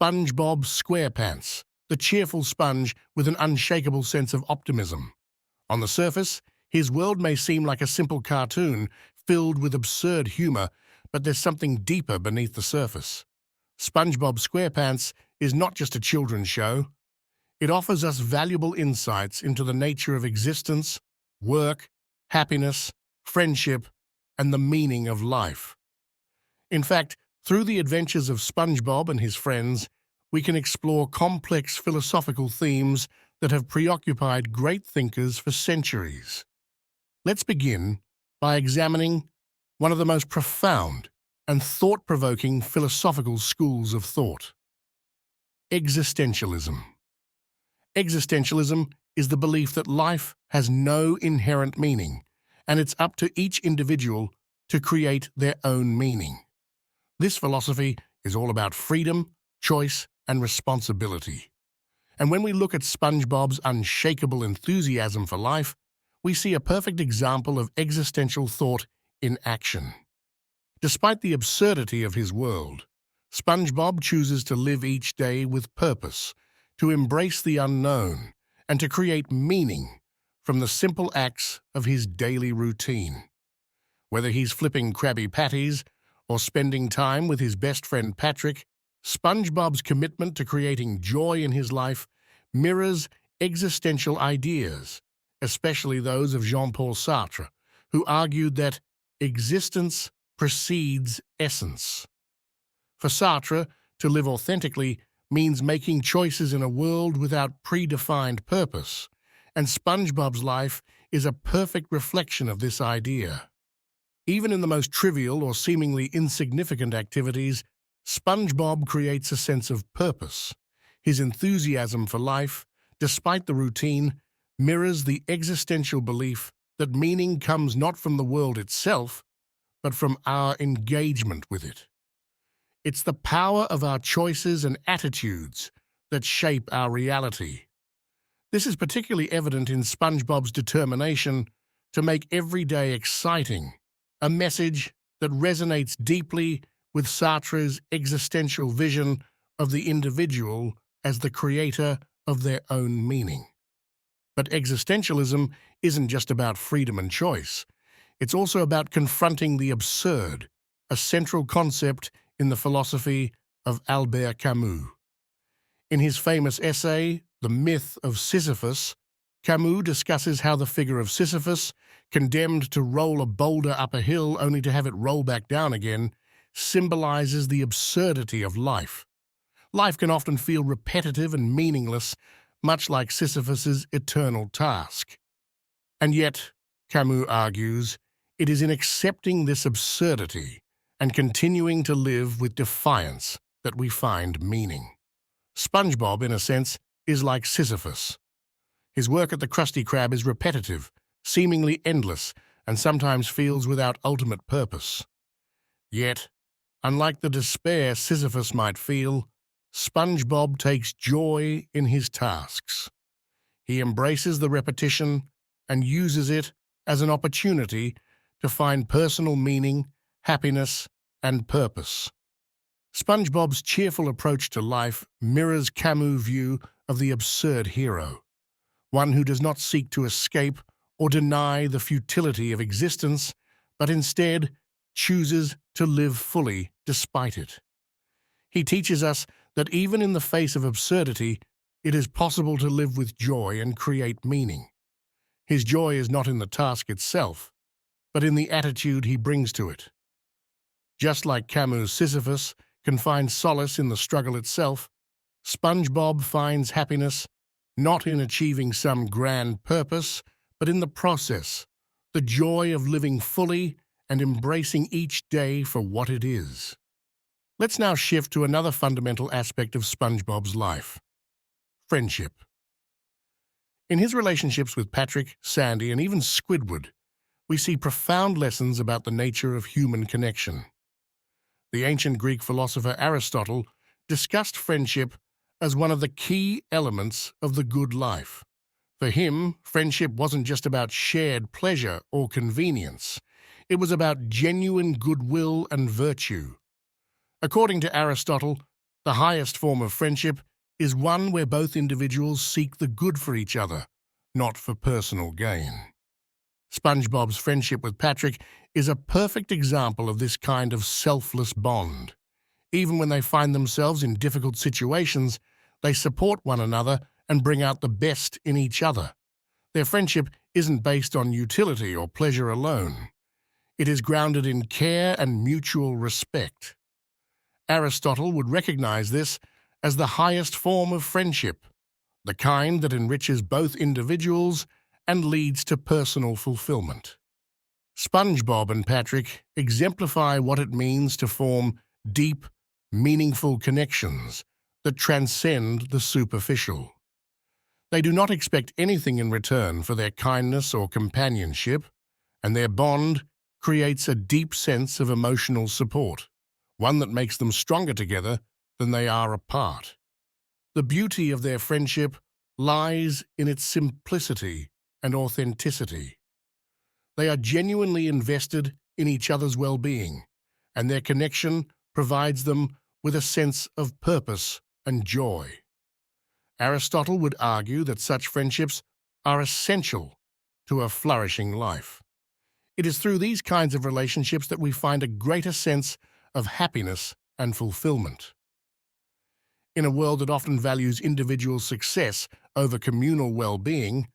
SpongeBob SquarePants, the cheerful sponge with an unshakable sense of optimism. On the surface, his world may seem like a simple cartoon filled with absurd humor, but there's something deeper beneath the surface. SpongeBob SquarePants is not just a children's show. It offers us valuable insights into the nature of existence, work, happiness, friendship, and the meaning of life. In fact, through the adventures of SpongeBob and his friends, we can explore complex philosophical themes that have preoccupied great thinkers for centuries. Let's begin by examining one of the most profound and thought-provoking philosophical schools of thought: existentialism. Existentialism is the belief that life has no inherent meaning, and it's up to each individual to create their own meaning. This philosophy is all about freedom, choice, and responsibility. And when we look at SpongeBob's unshakable enthusiasm for life, we see a perfect example of existential thought in action. Despite the absurdity of his world, SpongeBob chooses to live each day with purpose, to embrace the unknown, and to create meaning from the simple acts of his daily routine. Whether he's flipping Krabby Patties or spending time with his best friend Patrick, SpongeBob's commitment to creating joy in his life mirrors existential ideas, especially those of Jean-Paul Sartre, who argued that existence precedes essence. For Sartre, to live authentically means making choices in a world without predefined purpose, and SpongeBob's life is a perfect reflection of this idea. Even in the most trivial or seemingly insignificant activities, SpongeBob creates a sense of purpose. His enthusiasm for life, despite the routine, mirrors the existential belief that meaning comes not from the world itself, but from our engagement with it. It's the power of our choices and attitudes that shape our reality. This is particularly evident in SpongeBob's determination to make every day exciting, a message that resonates deeply with Sartre's existential vision of the individual as the creator of their own meaning. But existentialism isn't just about freedom and choice. It's also about confronting the absurd, a central concept in the philosophy of Albert Camus. In his famous essay, The Myth of Sisyphus, Camus discusses how the figure of Sisyphus, condemned to roll a boulder up a hill only to have it roll back down again, symbolizes the absurdity of life. Life can often feel repetitive and meaningless, much like Sisyphus's eternal task. And yet, Camus argues, it is in accepting this absurdity and continuing to live with defiance that we find meaning. SpongeBob, in a sense, is like Sisyphus. His work at the Krusty Krab is repetitive, seemingly endless, and sometimes feels without ultimate purpose. Yet, unlike the despair Sisyphus might feel, SpongeBob takes joy in his tasks. He embraces the repetition and uses it as an opportunity to find personal meaning, happiness, and purpose. SpongeBob's cheerful approach to life mirrors Camus' view of the absurd hero, one who does not seek to escape or deny the futility of existence, but instead chooses to live fully despite it. He teaches us that even in the face of absurdity, it is possible to live with joy and create meaning. His joy is not in the task itself, but in the attitude he brings to it. Just like Camus' Sisyphus can find solace in the struggle itself, SpongeBob finds happiness not in achieving some grand purpose, but in the process, the joy of living fully and embracing each day for what it is. Let's now shift to another fundamental aspect of SpongeBob's life: friendship. In his relationships with Patrick, Sandy, and even Squidward, we see profound lessons about the nature of human connection. The ancient Greek philosopher Aristotle discussed friendship as one of the key elements of the good life. For him, friendship wasn't just about shared pleasure or convenience. It was about genuine goodwill and virtue. According to Aristotle, The highest form of friendship is one where both individuals seek the good for each other, not for personal gain. SpongeBob's friendship with Patrick is a perfect example of this kind of selfless bond. Even when they find themselves in difficult situations, they support one another and bring out the best in each other. Their friendship isn't based on utility or pleasure alone. It is grounded in care and mutual respect. Aristotle would recognize this as the highest form of friendship, the kind that enriches both individuals and leads to personal fulfillment. SpongeBob and Patrick exemplify what it means to form deep, meaningful connections that transcend the superficial. They do not expect anything in return for their kindness or companionship, and their bond creates a deep sense of emotional support, one that makes them stronger together than they are apart. The beauty of their friendship lies in its simplicity and authenticity. They are genuinely invested in each other's well-being, and their connection provides them with a sense of purpose and joy. Aristotle would argue that such friendships are essential to a flourishing life. It is through these kinds of relationships that we find a greater sense of happiness and fulfillment. In a world that often values individual success over communal well-being,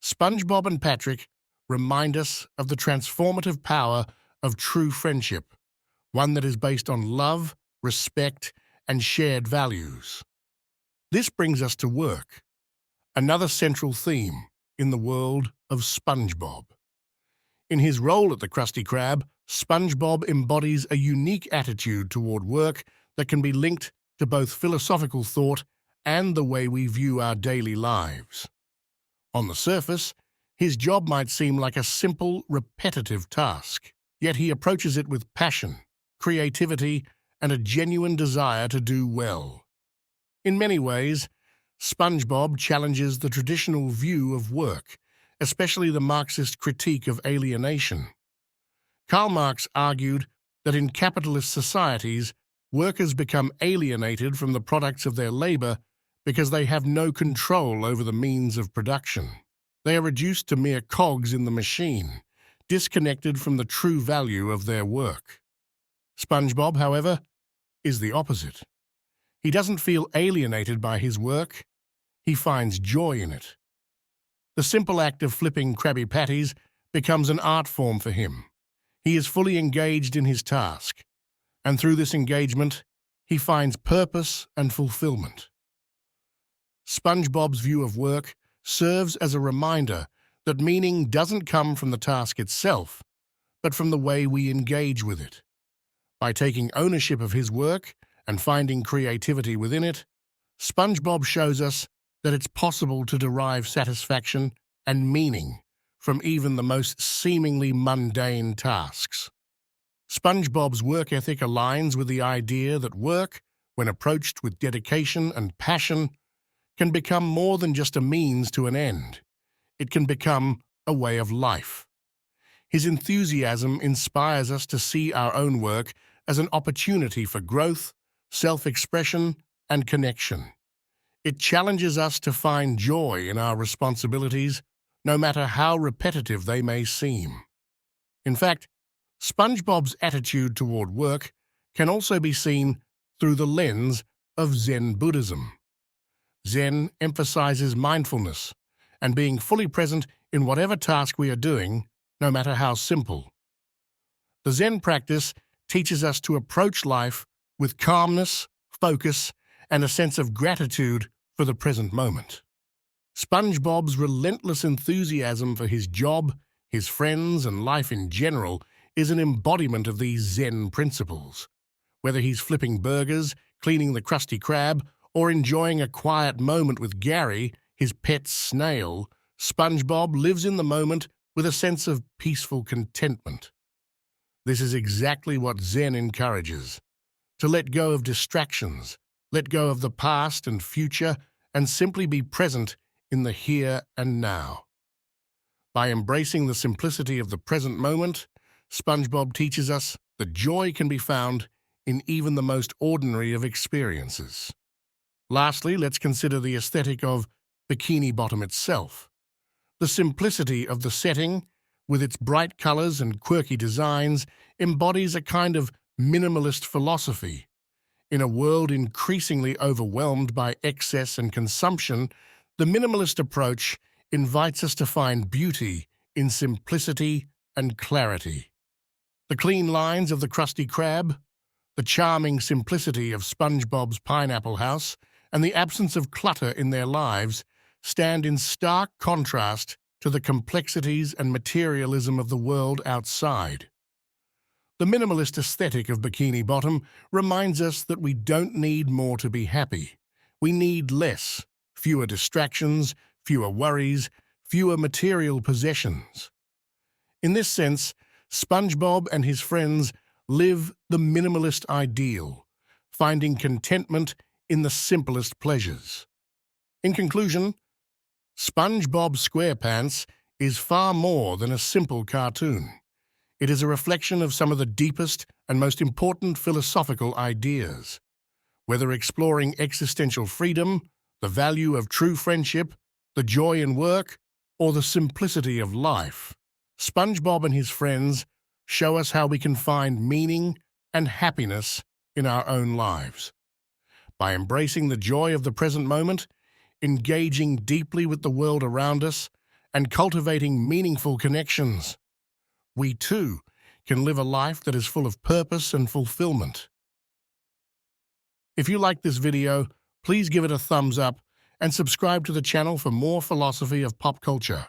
SpongeBob and Patrick remind us of the transformative power of true friendship, one that is based on love, respect, and shared values. This brings us to work, another central theme in the world of SpongeBob. In his role at the Krusty Krab, SpongeBob embodies a unique attitude toward work that can be linked to both philosophical thought and the way we view our daily lives. On the surface, his job might seem like a simple, repetitive task, yet he approaches it with passion, creativity, and a genuine desire to do well. In many ways, SpongeBob challenges the traditional view of work, especially the Marxist critique of alienation. Karl Marx argued that in capitalist societies, workers become alienated from the products of their labor because they have no control over the means of production. They are reduced to mere cogs in the machine, disconnected from the true value of their work. SpongeBob, however, is the opposite. He doesn't feel alienated by his work. He finds joy in it. The simple act of flipping Krabby Patties becomes an art form for him. He is fully engaged in his task, and through this engagement, he finds purpose and fulfillment. SpongeBob's view of work serves as a reminder that meaning doesn't come from the task itself, but from the way we engage with it. By taking ownership of his work and finding creativity within it, SpongeBob shows us that it's possible to derive satisfaction and meaning from even the most seemingly mundane tasks. SpongeBob's work ethic aligns with the idea that work, when approached with dedication and passion, can become more than just a means to an end. It can become a way of life. His enthusiasm inspires us to see our own work as an opportunity for growth, self-expression, and connection. It challenges us to find joy in our responsibilities, no matter how repetitive they may seem. In fact, SpongeBob's attitude toward work can also be seen through the lens of Zen Buddhism. Zen emphasizes mindfulness and being fully present in whatever task we are doing, no matter how simple. The Zen practice teaches us to approach life with calmness, focus, and a sense of gratitude for the present moment. SpongeBob's relentless enthusiasm for his job, his friends, and life in general is an embodiment of these Zen principles. Whether he's flipping burgers, cleaning the Krusty Krab, or enjoying a quiet moment with Gary, his pet snail, SpongeBob lives in the moment with a sense of peaceful contentment. This is exactly what Zen encourages: to let go of distractions, let go of the past and future, and simply be present in the here and now. By embracing the simplicity of the present moment, SpongeBob teaches us that joy can be found in even the most ordinary of experiences. Lastly, let's consider the aesthetic of Bikini Bottom itself. The simplicity of the setting, with its bright colors and quirky designs, embodies a kind of minimalist philosophy. In a world increasingly overwhelmed by excess and consumption, the minimalist approach invites us to find beauty in simplicity and clarity. The clean lines of the Krusty Krab, the charming simplicity of SpongeBob's Pineapple House, and the absence of clutter in their lives stand in stark contrast to the complexities and materialism of the world outside. The minimalist aesthetic of Bikini Bottom reminds us that we don't need more to be happy. We need less, fewer distractions, fewer worries, fewer material possessions. In this sense, SpongeBob and his friends live the minimalist ideal, finding contentment in the simplest pleasures. In conclusion, SpongeBob SquarePants is far more than a simple cartoon. It is a reflection of some of the deepest and most important philosophical ideas. Whether exploring existential freedom, the value of true friendship, the joy in work, or the simplicity of life, SpongeBob and his friends show us how we can find meaning and happiness in our own lives. By embracing the joy of the present moment, engaging deeply with the world around us, and cultivating meaningful connections, we too can live a life that is full of purpose and fulfillment. If you like this video, please give it a thumbs up and subscribe to the channel for more philosophy of pop culture.